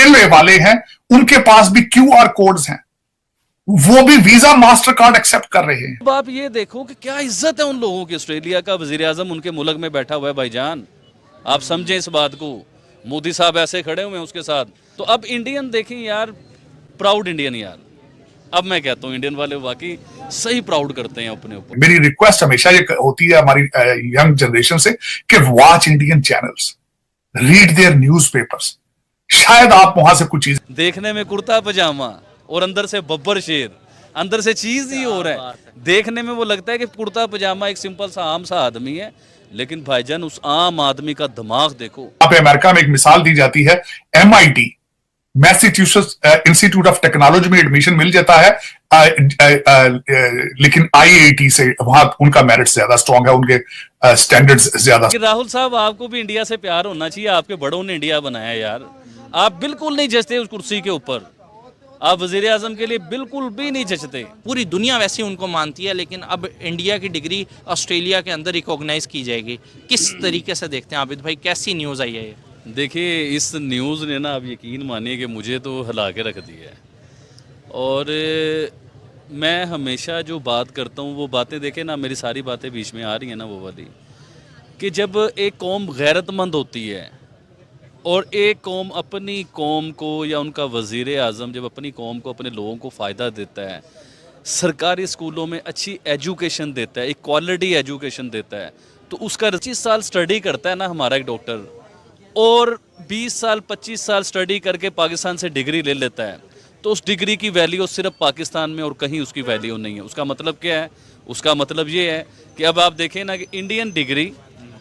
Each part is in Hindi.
ठेलने वाले हैं, उनके पास भी क्यूआर कोड्स हैं, वो भी वीजा मास्टर कार्ड एक्सेप्ट कर रहे हैं। अब आप ये देखो कि क्या इज्जत है उन लोगों की। ऑस्ट्रेलिया का वजीर आजम उनके मुल्क में बैठा हुआ है भाईजान, आप समझें इस बात को। मोदी साहब ऐसे खड़े हुए हैं उसके साथ। तो अब इंडियन देखें यार, प्राउड इंडियन यार। अब मैं कहता हूँ इंडियन वाले वाकई सही प्राउड करते हैं अपने ऊपर। मेरी रिक्वेस्ट हमेशा ये होती है हमारी यंग जनरेशन से कि watch Indian channels, read their newspapers. शायद आप वहां से कुछ चीज देखने में कुर्ता पजामा और अंदर से बब्बर शेर, अंदर से चीज ही हो रहा है। देखने में वो लगता है कि कुर्ता पजामा एक सिंपल सा आम सा आदमी है, लेकिन भाईजान उस आम आदमी का दिमाग देखो। यहाँ पे अमेरिका में एक मिसाल दी जाती है, MIT Massachusetts institute of technology में एडमिशन मिल जाता है, लेकिन IIT से वहां उनका मेरिट ज्यादा स्ट्रांग है, उनके स्टैंडर्ड्स ज्यादा। राहुल साहब, आपको भी इंडिया से प्यार होना चाहिए, आपके बड़ों ने इंडिया बनाया यार। आप बिल्कुल नहीं जचते उस कुर्सी के ऊपर, आप वजीर आजम के लिए बिल्कुल भी नहीं जचते। पूरी दुनिया वैसे उनको मानती है, लेकिन अब इंडिया की डिग्री ऑस्ट्रेलिया के अंदर रिकॉग्नाइज की जाएगी। किस तरीके से देखते हैं आबिद भाई, कैसी न्यूज़ आई है ये? देखिए, इस न्यूज़ ने ना, आप यकीन मानिए कि मुझे तो हिला के रख दिया है। और मैं हमेशा जो बात करता हूँ वो बातें, देखें ना, मेरी सारी बातें बीच में आ रही हैं ना वो वाली, कि जब एक कौम गैरतमंद होती है और एक कौम अपनी कौम को, या उनका वज़ीर आज़म जब अपनी कौम को, अपने लोगों को फ़ायदा देता है, सरकारी स्कूलों में अच्छी एजुकेशन देता है, एक क्वालिटी एजुकेशन देता है, तो उसका 25 साल स्टडी करता है ना हमारा एक डॉक्टर, और 20 साल 25 साल स्टडी करके पाकिस्तान से डिग्री ले लेता है, तो उस डिग्री की वैल्यू सिर्फ पाकिस्तान में और कहीं उसकी वैल्यू नहीं है। उसका मतलब क्या है? उसका मतलब ये है कि अब आप देखें ना कि इंडियन डिग्री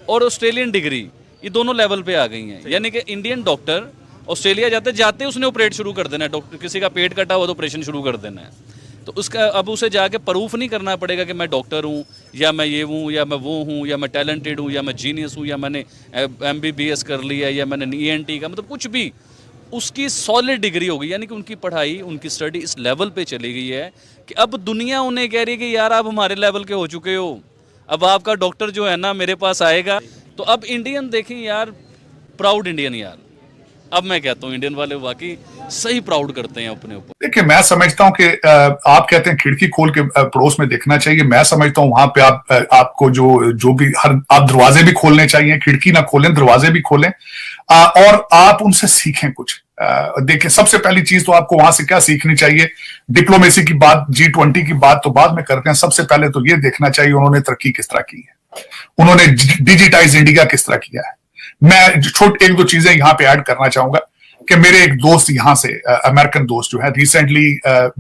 और ऑस्ट्रेलियन डिग्री ये दोनों लेवल पे आ गई हैं। यानी कि इंडियन डॉक्टर ऑस्ट्रेलिया जाते जाते उसने ऑपरेट शुरू कर देना है, डॉक्टर किसी का पेट कटा हुआ तो ऑपरेशन शुरू कर देना है। तो उसका अब उसे जाके प्रूफ नहीं करना पड़ेगा कि मैं डॉक्टर हूँ, या मैं ये हूँ, या मैं वो हूँ, या मैं टैलेंटेड हूँ, या मैं जीनियस हूँ, या मैंने MBBS कर लिया, या मैंने ENT का, मतलब कुछ भी, उसकी सॉलिड डिग्री होगी। यानी कि उनकी पढ़ाई, उनकी स्टडी इस लेवल पे चली गई है कि अब दुनिया उन्हें कह रही है कि यार आप हमारे लेवल के हो चुके हो, अब आपका डॉक्टर जो है ना मेरे पास आएगा। तो अब इंडियन देखें यार, प्राउड इंडियन यार। अब मैं कहता हूँ इंडियन वाले वाकई सही प्राउड करते हैं अपने ऊपर। देखिए, मैं समझता हूं कि आप कहते हैं खिड़की खोल के पड़ोस में देखना चाहिए। मैं समझता हूं वहां पे आपको जो भी आप दरवाजे भी खोलने चाहिए, खिड़की ना खोलें, दरवाजे भी खोलें, और आप उनसे सीखें कुछ। देखिए, सबसे पहली चीज तो आपको वहां से क्या सीखनी चाहिए? डिप्लोमेसी की बात, G20 की बात तो बाद में करते हैं। सबसे पहले तो ये देखना चाहिए उन्होंने तरक्की किस तरह की है, उन्होंने डिजिटाइज इंडिया किस तरह किया है। मैं एक दो चीजें यहां पे ऐड करना चाहूंगा कि मेरे एक दोस्त यहां से, अमेरिकन दोस्त जो है, रिसेंटली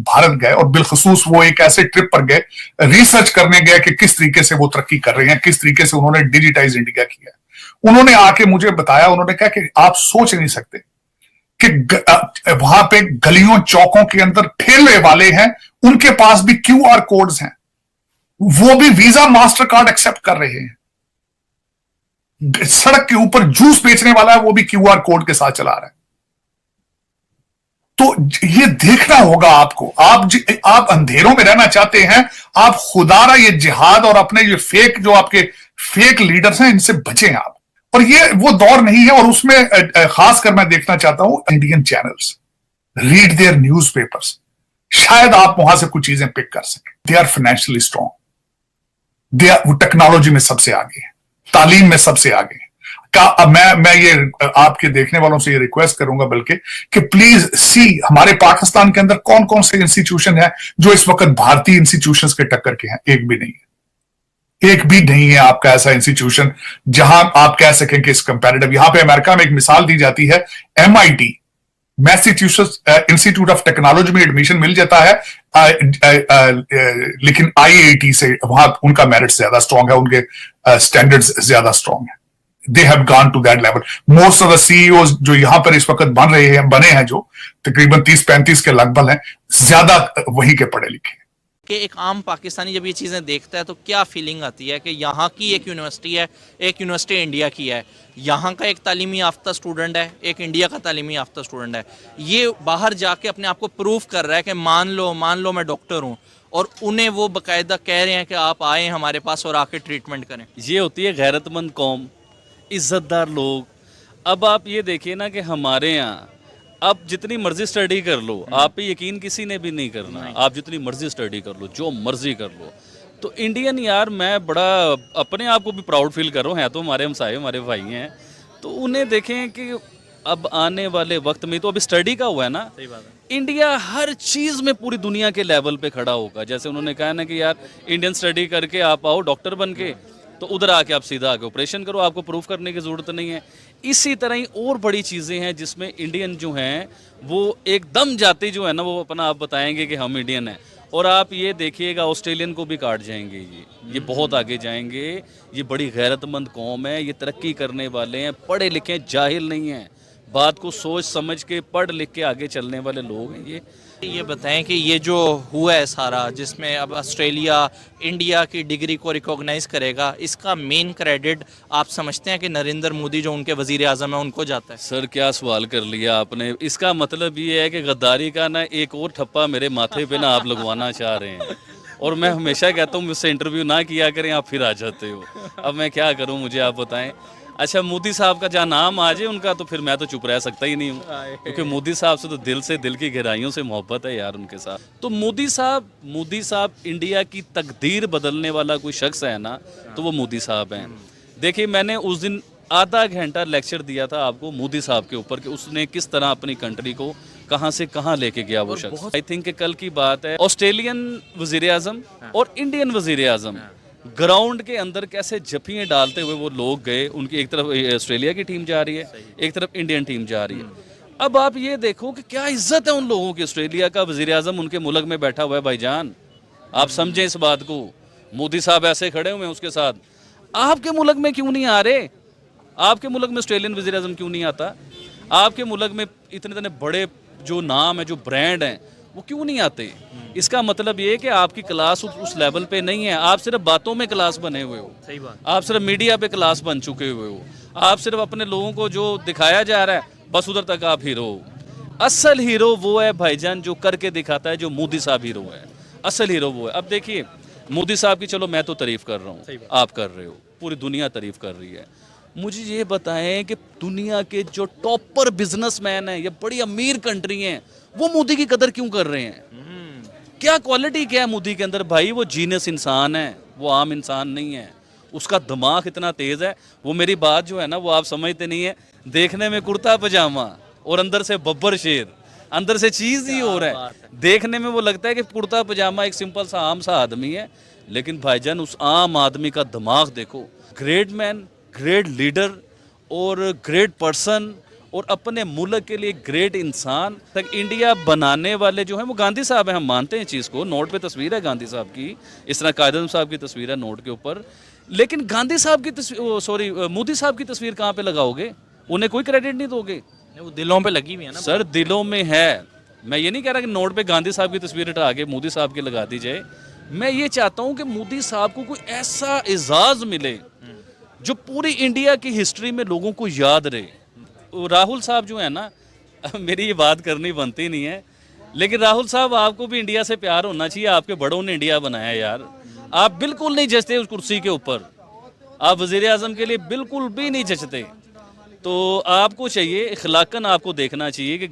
भारत गए, और बिलखसूस वो एक ऐसे ट्रिप पर गए, रिसर्च करने गए कि किस तरीके से वो तरक्की कर रहे हैं, किस तरीके से उन्होंने डिजिटाइज इंडिया किया। उन्होंने आके मुझे बताया, उन्होंने कहा कि आप सोच नहीं सकते कि वहां पे गलियों चौकों के अंदर ठेले वाले हैं, उनके पास भी क्यूआर कोड्स हैं, वो भी वीजा मास्टर कार्ड एक्सेप्ट कर रहे हैं। सड़क के ऊपर जूस बेचने वाला है, वो भी क्यूआर कोड के साथ चला रहा है। तो ये देखना होगा आपको। आप अंधेरों में रहना चाहते हैं, आप खुदारा ये जिहाद और अपने ये फेक, जो आपके फेक लीडर्स हैं, इनसे बचें आप। और ये वो दौर नहीं है, और उसमें खासकर मैं देखना चाहता हूं Indian channels, read their newspapers. शायद आप वहां से कुछ चीजें पिक कर सकें। दे आर फाइनेंशियली स्ट्रांग, वो टेक्नोलॉजी में सबसे आगे है, तालीम में सबसे आगे है। मैं ये आपके देखने वालों से ये रिक्वेस्ट करूंगा बल्कि कि प्लीज सी, हमारे पाकिस्तान के अंदर कौन कौन से इंस्टीट्यूशन है जो इस वक्त भारतीय इंस्टीट्यूशंस के टक्कर के हैं। एक भी नहीं है, एक भी नहीं है आपका ऐसा इंस्टीट्यूशन जहां आप कह सकें कि इस कंपैरेटिव। यहां पे अमेरिका में एक मिसाल दी जाती है, MIT Massachusetts institute of technology में एडमिशन मिल जाता है, लेकिन IIT से वहां उनका मेरिट ज्यादा स्ट्रांग है, उनके स्टैंडर्ड्स ज्यादा स्ट्रांग है। They have gone to that level. Most of the CEOs जो यहां पर इस वक्त बने हैं, जो तकरीबन 30-35 के लगभग हैं, ज्यादा वहीं के पढ़े लिखे हैं। कि एक आम पाकिस्तानी जब ये चीज़ें देखता है तो क्या फीलिंग आती है कि यहाँ की एक यूनिवर्सिटी है, एक यूनिवर्सिटी इंडिया की है, यहाँ का एक तालीमी याफ्ता स्टूडेंट है, एक इंडिया का तालीमी याफ्ता स्टूडेंट है, ये बाहर जाके अपने आप को प्रूव कर रहा है कि मान लो मैं डॉक्टर हूँ, और उन्हें वो बाकायदा कह रहे हैं कि आप आए हमारे पास और आके ट्रीटमेंट करें। ये होती है गैरतमंद कौम, इज़्ज़तदार लोग। अब आप ये देखिए ना कि हमारे यहाँ आप जितनी मर्जी स्टडी कर लो, आप पे यकीन किसी ने भी नहीं करना। आप जितनी मर्जी स्टडी कर लो, जो मर्जी कर लो, तो इंडियन यार, मैं बड़ा अपने आप को भी प्राउड फील कर रहा हूँ। है तो हमारे हमसाए, हमारे भाई हैं, तो उन्हें देखें कि अब आने वाले वक्त में, तो अभी स्टडी का हुआ है ना, सही बात है। इंडिया हर चीज़ में पूरी दुनिया के लेवल पे खड़ा होगा। जैसे उन्होंने कहा ना कि यार इंडियन स्टडी करके आप आओ डॉक्टर बन के, तो उधर आके आप सीधा आके ऑपरेशन करो, आपको प्रूफ करने की ज़रूरत नहीं है। इसी तरह ही और बड़ी चीज़ें हैं जिसमें इंडियन जो हैं वो एकदम जाते जो है ना, वो अपना आप बताएंगे कि हम इंडियन हैं। और आप ये देखिएगा ऑस्ट्रेलियन को भी काट जाएंगे, ये बहुत आगे जाएंगे। ये बड़ी गैरतमंद कौम है, ये तरक्की करने वाले हैं, पढ़े लिखे जाहिल नहीं हैं, बात को सोच समझ के पढ़ लिख के आगे चलने वाले लोग हैं। ये बताएं कि ये जो हुआ है सारा, जिसमें अब ऑस्ट्रेलिया इंडिया की डिग्री को रिकॉग्नाइज करेगा, इसका मेन क्रेडिट आप समझते हैं कि नरेंद्र मोदी जो उनके वजीर आजम है उनको जाता है? सर क्या सवाल कर लिया आपने। इसका मतलब ये है कि गद्दारी का ना एक और ठप्पा मेरे माथे पे ना आप लगवाना चाह रहे हैं। और मैं हमेशा कहता हूँ मुझसे इंटरव्यू ना किया करें, आप फिर आ जाते हो। अब मैं क्या करूँ, मुझे आप बताएं। अच्छा, मोदी साहब का जहाँ नाम आ जाए उनका, तो फिर मैं तो चुप रह सकता ही नहीं हूँ, क्योंकि मोदी साहब से तो दिल की गहराइयों से मोहब्बत है यार उनके साथ। तो मोदी साहब इंडिया की तकदीर बदलने वाला कोई शख्स है ना, तो वो मोदी साहब हैं। देखिए, मैंने उस दिन आधा घंटा लेक्चर दिया था आपको मोदी साहब के ऊपर कि उसने किस तरह अपनी कंट्री को कहाँ से कहाँ लेके गया वो शख्स। आई थिंक कल की बात है, ऑस्ट्रेलियन वजीर आजम और इंडियन वजीर आजम ग्राउंड के अंदर कैसे जफियाँ डालते हुए वो लोग गए। उनकी एक तरफ ऑस्ट्रेलिया की टीम जा रही है, एक तरफ इंडियन टीम जा रही है। अब आप ये देखो कि क्या इज्जत है उन लोगों की। ऑस्ट्रेलिया का वजीर आजम उनके मुल्क में बैठा हुआ है भाईजान, आप समझें इस बात को। मोदी साहब ऐसे खड़े हुए हैं उसके साथ। आपके मुल्क में क्यों नहीं आ रहे? आपके मुल्क में ऑस्ट्रेलियन वजीर आजम क्यों नहीं आता? आपके मुल्क में इतने इतने बड़े जो नाम है, जो ब्रांड हैं, वो क्यों नहीं आते? इसका मतलब ये है कि आपकी क्लास उस लेवल पे नहीं है। आप सिर्फ बातों में क्लास बने हुए हो, सही बात। आप सिर्फ मीडिया पे क्लास बन चुके हुए हो। आप सिर्फ अपने लोगों को जो दिखाया जा रहा है बस उधर तक आप हीरो हो। असल हीरो वो है भाईजान जो करके दिखाता है, जो मोदी साहब हीरो है। असल हीरो वो है। अब देखिए, मोदी साहब की चलो मैं तो तारीफ कर रहा हूँ, आप कर रहे हो, पूरी दुनिया तारीफ कर रही है। मुझे ये बताएं कि दुनिया के जो टॉपर बिजनेसमैन हैं, ये बड़ी अमीर कंट्री हैं, वो मोदी की कदर क्यों कर रहे हैं? क्या क्वालिटी क्या है मोदी के अंदर? भाई वो जीनियस इंसान है, वो आम इंसान नहीं है। उसका दिमाग इतना तेज है। वो मेरी बात जो है ना, वो आप समझते नहीं है। देखने में कुर्ता पजामा और अंदर से बब्बर शेर, अंदर से चीज ही और है। देखने में वो लगता है कि कुर्ता पजामा एक सिंपल सा आम सा आदमी है, लेकिन भाईजान उस आम आदमी का दिमाग देखो। ग्रेट मैन, ग्रेट लीडर और ग्रेट पर्सन, और अपने मुल्क के लिए ग्रेट इंसान। तक इंडिया बनाने वाले जो हैं वो गांधी साहब हैं, हम मानते हैं चीज़ को। नोट पे तस्वीर है गांधी साहब की, इस तरह कायद साहब की तस्वीर है नोट के ऊपर। लेकिन गांधी साहब की तस्वीर, मोदी साहब की तस्वीर कहाँ पे लगाओगे? उन्हें कोई क्रेडिट नहीं दोगे? वो दिलों पे लगी हुई है ना सर, दिलों में है। मैं ये नहीं कह रहा कि नोट पे गांधी साहब की तस्वीर हटा के मोदी साहब की लगा दी जाए। मैं ये चाहता हूँ कि मोदी साहब को कोई ऐसा एजाज मिले जो पूरी इंडिया की हिस्ट्री में लोगों को याद रहे। राहुल साहब जो है ना, मेरी ये बात करनी बनती नहीं है, लेकिन राहुल साहब आपको भी इंडिया से प्यार होना चाहिए। आपके बड़ों ने इंडिया बनाया यार। आप बिल्कुल नहीं जचते उस कुर्सी के ऊपर, आप वजीर आजम के लिए बिल्कुल भी नहीं जचते। तो आपको चाहिए, इखलाकन आपको देखना चाहिए कि